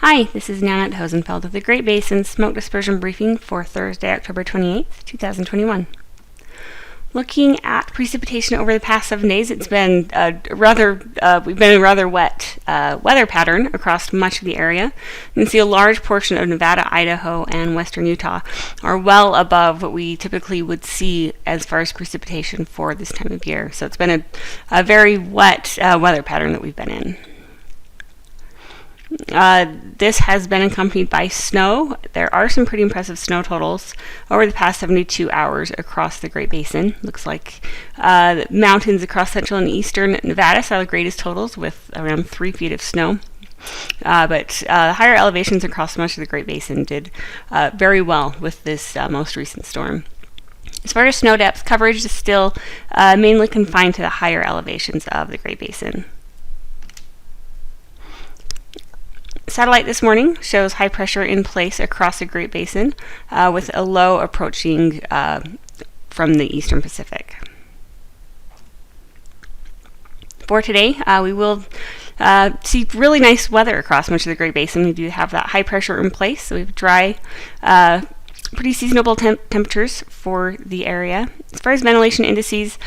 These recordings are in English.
Hi, this is Nanette Hosenfeld with the Great Basin Smoke Dispersion Briefing for Thursday, October 28th, 2021. Looking at precipitation over the past 7 days, it's been we've been in a rather wet weather pattern across much of the area. You can see a large portion of Nevada, Idaho, and western Utah are well above what we typically would see as far as precipitation for this time of year. So it's been a very wet weather pattern that we've been in. This has been accompanied by snow. There are some pretty impressive snow totals over the past 72 hours across the Great Basin. Looks like the mountains across central and eastern Nevada saw the greatest totals with around 3 feet of snow. But higher elevations across much of the Great Basin did very well with this most recent storm. As far as snow depth, coverage is still mainly confined to the higher elevations of the Great Basin. Satellite this morning shows high pressure in place across the Great Basin with a low approaching from the eastern Pacific. For today, we will see really nice weather across much of the Great Basin. We do have that high pressure in place, so we have dry, pretty seasonable temperatures for the area. As far as ventilation indices,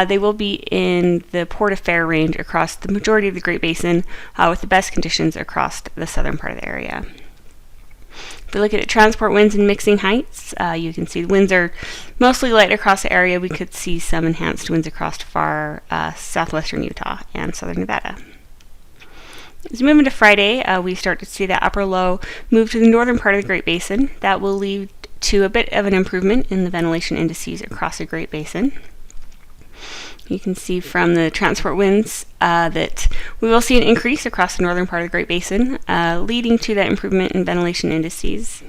they will be in the Port-a-Fair range across the majority of the Great Basin, with the best conditions across the southern part of the area. If we look at transport winds and mixing heights, you can see the winds are mostly light across the area. We could see some enhanced winds across far southwestern Utah and southern Nevada. As we move into Friday, we start to see that upper low move to the northern part of the Great Basin. That will lead to a bit of an improvement in the ventilation indices across the Great Basin. You can see from the transport winds that we will see an increase across the northern part of the Great Basin, leading to that improvement in ventilation indices.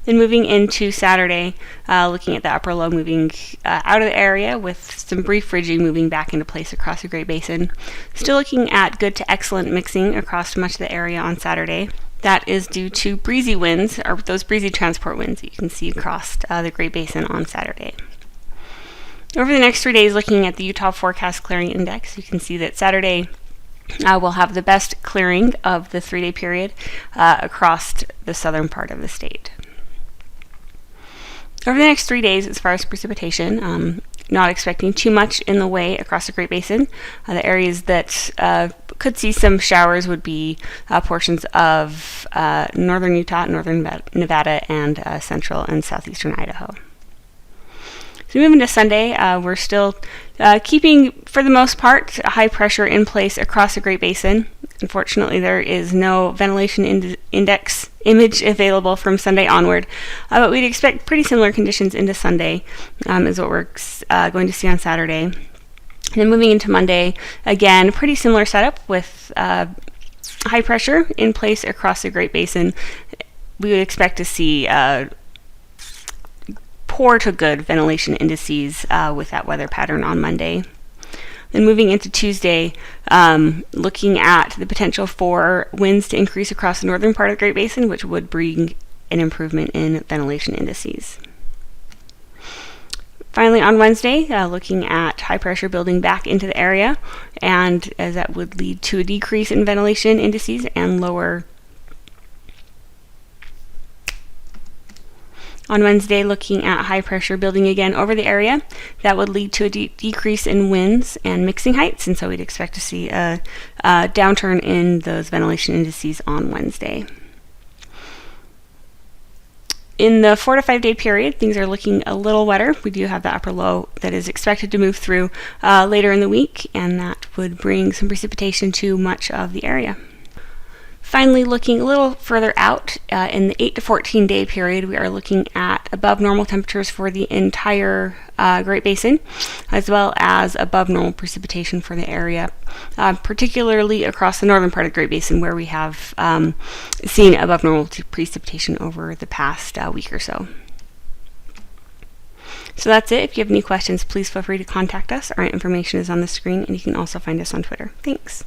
Then moving into Saturday, looking at the upper low moving out of the area with some brief ridging moving back into place across the Great Basin. Still looking at good to excellent mixing across much of the area on Saturday. That is due to breezy winds, or those breezy transport winds that you can see across the Great Basin on Saturday. Over the next 3 days, looking at the Utah Forecast Clearing Index, you can see that Saturday will have the best clearing of the 3-day period across the southern part of the state. Over the next 3 days, as far as precipitation, not expecting too much in the way across the Great Basin. The areas that could see some showers would be portions of northern Utah, northern Nevada, and central and southeastern Idaho. So moving to Sunday, we're still keeping, for the most part, a high pressure in place across the Great Basin. Unfortunately, there is no ventilation index image available from Sunday onward, but we'd expect pretty similar conditions into Sunday is what we're going to see on Saturday. And then moving into Monday, again, pretty similar setup with high pressure in place across the Great Basin. We would expect to see poor to good ventilation indices with that weather pattern on Monday. Then moving into Tuesday, looking at the potential for winds to increase across the northern part of the Great Basin, which would bring an improvement in ventilation indices. Finally, on Wednesday, looking at high pressure building back into the area, and as that would lead to a decrease in ventilation indices and lower. On Wednesday, looking at high pressure building again over the area, that would lead to a decrease in winds and mixing heights, and so we'd expect to see a downturn in those ventilation indices on Wednesday. In the 4 to 5 day period, things are looking a little wetter. We do have the upper low that is expected to move through later in the week, and that would bring some precipitation to much of the area. Finally, looking a little further out, in the 8 to 14 day period, we are looking at above normal temperatures for the entire Great Basin, as well as above normal precipitation for the area, particularly across the northern part of the Great Basin, where we have seen above normal precipitation over the past week or so. So that's it. If you have any questions, please feel free to contact us. Our information is on the screen, and you can also find us on Twitter. Thanks.